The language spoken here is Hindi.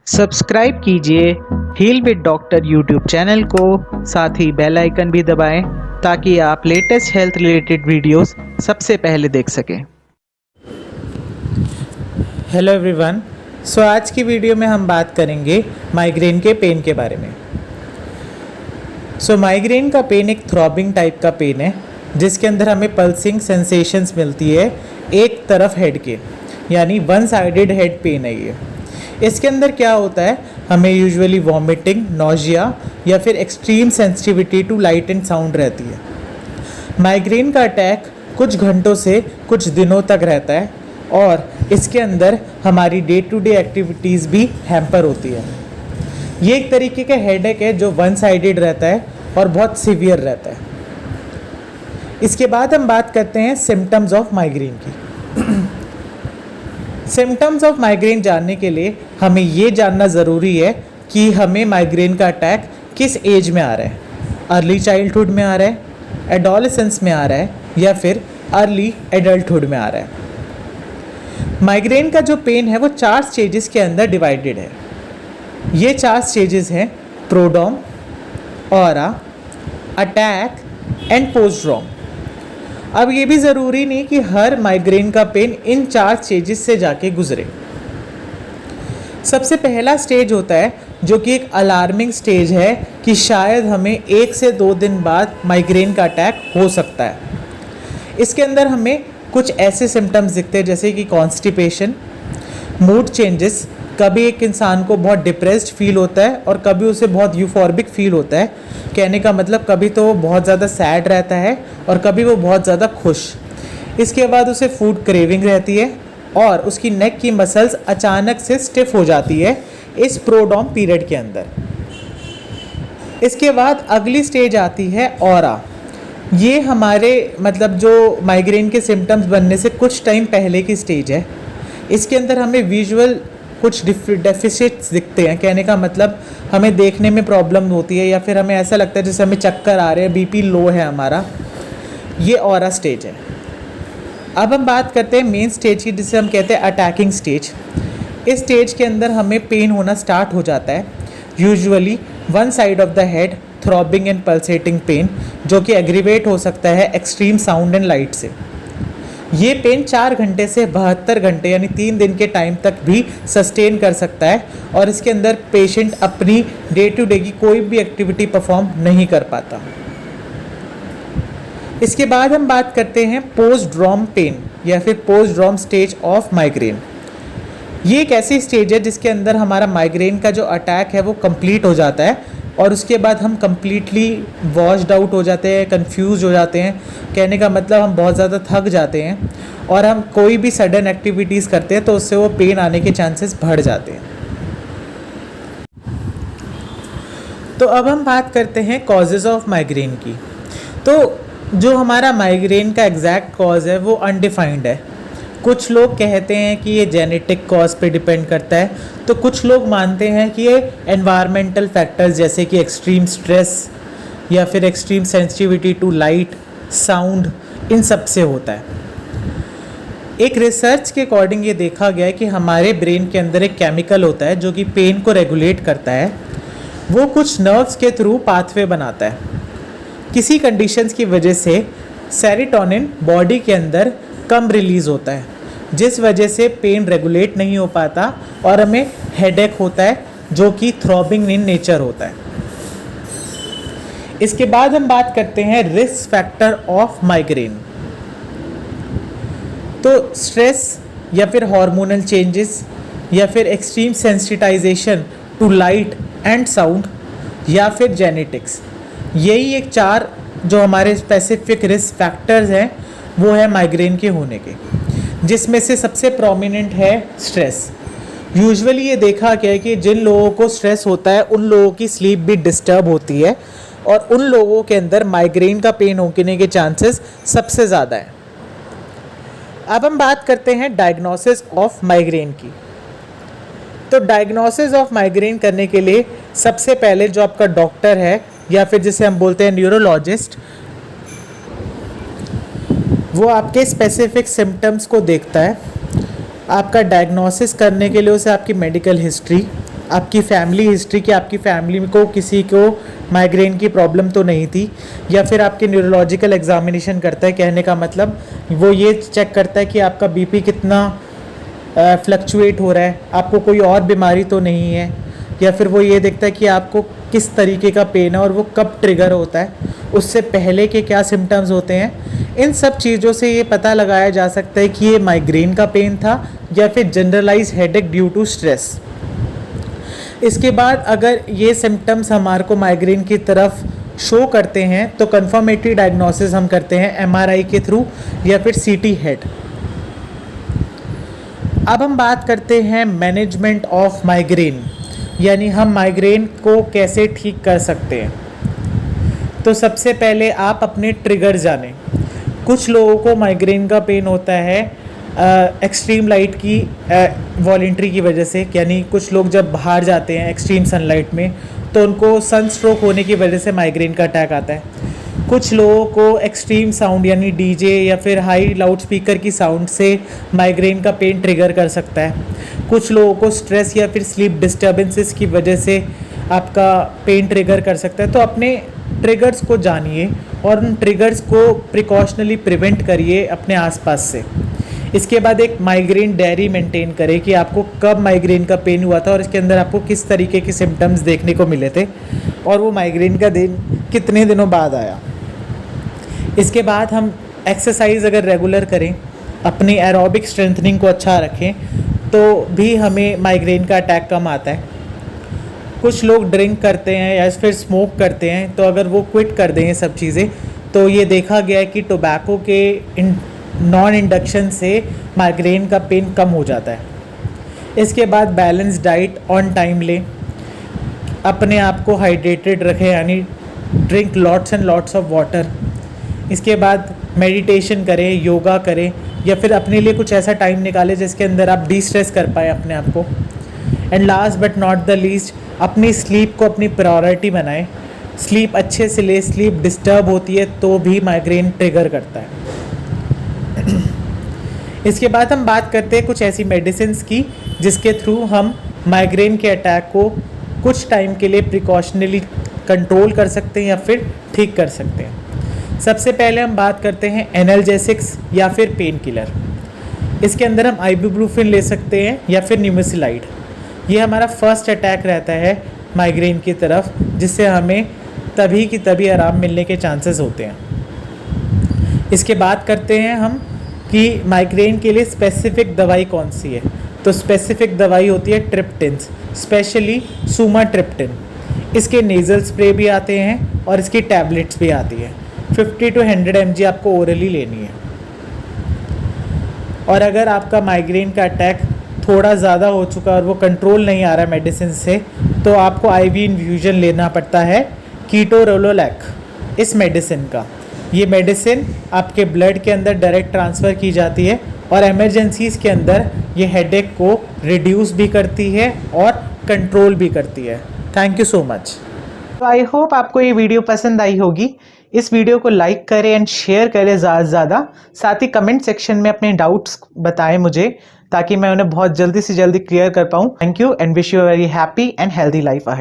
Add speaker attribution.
Speaker 1: सब्सक्राइब कीजिए heal with doctor YouTube channel को, साथ ही बेल आइकन भी दबाएं ताकि आप लेटेस्ट हेल्थ रिलेटेड वीडियोस सबसे पहले देख सकें।
Speaker 2: Hello everyone. आज की वीडियो में हम बात करेंगे माइग्रेन के पेन के बारे में। माइग्रेन का पेन एक थ्रॉबिंग टाइप का पेन है जिसके अंदर हमें पल्सिंग सेंसेशंस मिलती है एक तरफ हेड के, यानी वन साइडेड हेड पेन है ये। इसके अंदर क्या होता है, हमें यूजुअली वॉमिटिंग, नोजिया या फिर extreme sensitivity to light and sound रहती है। माइग्रेन का अटैक कुछ घंटों से कुछ दिनों तक रहता है और इसके अंदर हमारी डे टू डे एक्टिविटीज़ भी हैम्पर होती है। ये एक तरीके का हेडेक है जो वन साइडेड रहता है और बहुत सीवियर रहता है। इसके बाद हम बात करते हैं सिम्टम्स ऑफ माइग्रेन की। सिम्टम्स ऑफ माइग्रेन जानने के लिए हमें ये जानना ज़रूरी है कि हमें माइग्रेन का अटैक किस एज में आ रहा है। अर्ली चाइल्डहुड में आ रहा है, एडोलेसेंस में आ रहा है या फिर अर्ली एडल्टहुड में आ रहा है। माइग्रेन का जो पेन है वो 4 स्टेजेस के अंदर डिवाइडेड है। ये 4 स्टेजेस हैं प्रोड्रोम, ऑरा, अटैक एंड पोस्टड्रोम। अब ये भी ज़रूरी नहीं कि हर माइग्रेन का पेन इन 4 स्टेजेस से जाके गुजरे। सबसे पहला स्टेज होता है जो कि एक अलार्मिंग स्टेज है कि शायद हमें 1 से 2 दिन बाद माइग्रेन का अटैक हो सकता है। इसके अंदर हमें कुछ ऐसे सिम्टम्स दिखते हैं जैसे कि कॉन्स्टिपेशन, मूड चेंजेस। कभी एक इंसान को बहुत डिप्रेस्ड फील होता है और कभी उसे बहुत यूफोर्बिक फील होता है। कहने का मतलब कभी तो वो बहुत ज़्यादा सैड रहता है और कभी वो बहुत ज़्यादा खुश। इसके बाद उसे फूड क्रेविंग रहती है और उसकी नेक की मसल्स अचानक से स्टिफ हो जाती है इस प्रोड्रोम पीरियड के अंदर। इसके बाद अगली स्टेज आती है ऑरा। ये हमारे मतलब जो माइग्रेन के सिम्टम्स बनने से कुछ टाइम पहले की स्टेज है। इसके अंदर हमें विजुअल कुछ डेफिसिट्स दिखते हैं। कहने का मतलब हमें देखने में प्रॉब्लम होती है या फिर हमें ऐसा लगता है जैसे हमें चक्कर आ रहे हैं, बीपी लो है हमारा। ये ऑरा स्टेज है। अब हम बात करते हैं मेन स्टेज की, जिसे हम कहते हैं अटैकिंग स्टेज। इस स्टेज के अंदर हमें पेन होना स्टार्ट हो जाता है, usually one side of the head, throbbing and pulsating pain, जो कि एग्रीवेट हो सकता है एक्सट्रीम साउंड एंड लाइट से। ये पेन 4 घंटे से 72 घंटे यानी 3 दिन के टाइम तक भी सस्टेन कर सकता है और इसके अंदर पेशेंट अपनी डे टू डे की कोई भी एक्टिविटी परफॉर्म नहीं कर पाता। इसके बाद हम बात करते हैं पोस्टड्रोम पेन या फिर पोस्टड्रोम स्टेज ऑफ माइग्रेन। ये एक ऐसी स्टेज है जिसके अंदर हमारा माइग्रेन का जो अटैक है वो कंप्लीट हो जाता है और उसके बाद हम कम्प्लीटली वॉश्ड आउट हो जाते हैं, कंफ्यूज हो जाते हैं। कहने का मतलब हम बहुत ज़्यादा थक जाते हैं और हम कोई भी सडन एक्टिविटीज़ करते हैं तो उससे वो पेन आने के चांसेस बढ़ जाते हैं। तो अब हम बात करते हैं कॉजेज़ ऑफ माइग्रेन की। तो जो हमारा माइग्रेन का एग्जैक्ट कॉज है वो अनडिफाइंड है। कुछ लोग कहते हैं कि ये जेनेटिक कॉज पे डिपेंड करता है, तो कुछ लोग मानते हैं कि ये एनवायरमेंटल फैक्टर्स जैसे कि एक्सट्रीम स्ट्रेस या फिर extreme sensitivity to light, sound, इन सब से होता है। एक रिसर्च के अकॉर्डिंग ये देखा गया है कि हमारे ब्रेन के अंदर एक केमिकल होता है जो कि पेन को रेगुलेट करता है। वो कुछ नर्व्स के थ्रू पाथवे बनाता है। किसी कंडीशंस की वजह से सेरोटोनिन बॉडी के अंदर कम रिलीज़ होता है, जिस वजह से पेन रेगुलेट नहीं हो पाता और हमें हेडेक होता है जो कि थ्रॉबिंग इन नेचर होता है। इसके बाद हम बात करते हैं रिस्क फैक्टर ऑफ माइग्रेन। तो स्ट्रेस या फिर हार्मोनल चेंजेस या फिर extreme sensitisation to light and sound या फिर जेनेटिक्स, यही एक 4 जो हमारे स्पेसिफिक रिस्क फैक्टर्स हैं वो है माइग्रेन के होने के, जिसमें से सबसे प्रोमिनेंट है स्ट्रेस। यूजुअली ये देखा गया है कि जिन लोगों को स्ट्रेस होता है उन लोगों की स्लीप भी डिस्टर्ब होती है और उन लोगों के अंदर माइग्रेन का पेन होने के चांसेस सबसे ज़्यादा हैं। अब हम बात करते हैं डायग्नोसिस ऑफ माइग्रेन की। तो डायग्नोसिस ऑफ माइग्रेन करने के लिए सबसे पहले जो आपका डॉक्टर है या फिर जिसे हम बोलते हैं न्यूरोलॉजिस्ट, वो आपके स्पेसिफिक सिम्टम्स को देखता है। आपका डायग्नोसिस करने के लिए उसे आपकी मेडिकल हिस्ट्री, आपकी फैमिली हिस्ट्री कि आपकी फैमिली को किसी को माइग्रेन की प्रॉब्लम तो नहीं थी, या फिर आपके न्यूरोलॉजिकल एग्जामिनेशन करता है, कहने का मतलब वो ये चेक करता है कि आपका बीपी कितना फ्लक्चुएट हो रहा है, आपको कोई और बीमारी तो नहीं है, या फिर वो ये देखता है कि आपको किस तरीके का पेन है और वो कब ट्रिगर होता है, उससे पहले के क्या सिम्टम्स होते हैं। इन सब चीज़ों से ये पता लगाया जा सकता है कि ये माइग्रेन का पेन था या फिर generalise headache due to stress. इसके बाद अगर ये सिम्टम्स हमारे को माइग्रेन की तरफ शो करते हैं तो कन्फर्मेटरी डायग्नोसिस हम करते हैं एमआरआई के थ्रू या फिर सीटी हेड। अब हम बात करते हैं मैनेजमेंट ऑफ माइग्रेन, यानी हम माइग्रेन को कैसे ठीक कर सकते हैं। तो सबसे पहले आप अपने ट्रिगर जानें। कुछ लोगों को माइग्रेन का पेन होता है एक्सट्रीम लाइट की वॉलेंट्री की वजह से, यानी कुछ लोग जब बाहर जाते हैं एक्सट्रीम सनलाइट में तो उनको सनस्ट्रोक होने की वजह से माइग्रेन का अटैक आता है। कुछ लोगों को एक्सट्रीम साउंड यानी डीजे या फिर हाई लाउड स्पीकर की साउंड से माइग्रेन का पेन ट्रिगर कर सकता है। कुछ लोगों को स्ट्रेस या फिर स्लीप डिस्टर्बेंसेस की वजह से आपका पेन ट्रिगर कर सकता है। तो अपने ट्रिगर्स को जानिए और उन ट्रिगर्स को प्रिकॉशनली प्रिवेंट करिए अपने आसपास से। इसके बाद एक माइग्रेन डायरी मेंटेन करें कि आपको कब माइग्रेन का पेन हुआ था और इसके अंदर आपको किस तरीके के सिम्टम्स देखने को मिले थे और वो माइग्रेन का दिन कितने दिनों बाद आया। इसके बाद हम एक्सरसाइज अगर रेगुलर करें, अपनी एरोबिक स्ट्रेंथनिंग को अच्छा रखें तो भी हमें माइग्रेन का अटैक कम आता है। कुछ लोग ड्रिंक करते हैं या फिर स्मोक करते हैं, तो अगर वो क्विट कर दें ये सब चीज़ें तो ये देखा गया है कि टोबैको के नॉन इंडक्शन से माइग्रेन का पेन कम हो जाता है। इसके बाद बैलेंस डाइट ऑन टाइम लें, अपने आप को हाइड्रेटेड रखें यानी drink lots and lots of water. इसके बाद मेडिटेशन करें, योगा करें या फिर अपने लिए कुछ ऐसा टाइम निकालें जिसके अंदर आप डी स्ट्रेस कर पाए अपने आप को। And last but not the least, अपनी स्लीप को अपनी प्रायोरिटी बनाएं। स्लीप अच्छे से ले, स्लीप डिस्टर्ब होती है तो भी माइग्रेन ट्रिगर करता है। इसके बाद हम बात करते हैं कुछ ऐसी मेडिसिन्स की जिसके थ्रू हम माइग्रेन के अटैक को कुछ टाइम के लिए प्रिकॉशनली कंट्रोल कर सकते हैं या फिर ठीक कर सकते हैं। सबसे पहले हम बात करते हैं एनाल्जेसिक्स या फिर पेन किलर। इसके अंदर हम आइबुप्रोफेन ले सकते हैं या फिर न्यूमेसिलाइड। ये हमारा फर्स्ट अटैक रहता है माइग्रेन की तरफ, जिससे हमें तभी की तभी आराम मिलने के चांसेस होते हैं। इसके बाद करते हैं हम कि माइग्रेन के लिए स्पेसिफिक दवाई कौन सी है। तो स्पेसिफिक दवाई होती है ट्रिप्टिन्स, स्पेशली सुमाट्रिप्टिन। इसके नेज़ल स्प्रे भी आते हैं और इसकी टैबलेट्स भी आती है। 50 to 100 mg आपको ओरली लेनी है। और अगर आपका माइग्रेन का अटैक थोड़ा ज़्यादा हो चुका और वो कंट्रोल नहीं आ रहा मेडिसिन से, तो आपको आईवी इन्फ्यूजन लेना पड़ता है कीटोरोलोलैक इस मेडिसिन का। ये मेडिसिन आपके ब्लड के अंदर डायरेक्ट ट्रांसफ़र की जाती है और एमरजेंसीज़ के अंदर ये हेडेक को रिड्यूस भी करती है और कंट्रोल भी करती है। Thank you so much.
Speaker 1: तो आई होप आपको ये वीडियो पसंद आई होगी। इस वीडियो को लाइक करें एंड शेयर करें ज़्यादा से ज़्यादा। साथ ही कमेंट सेक्शन में अपने डाउट्स बताएं मुझे, ताकि मैं उन्हें बहुत जल्दी से जल्दी क्लियर कर पाऊँ। Thank you and wish you a very happy and healthy life ahead.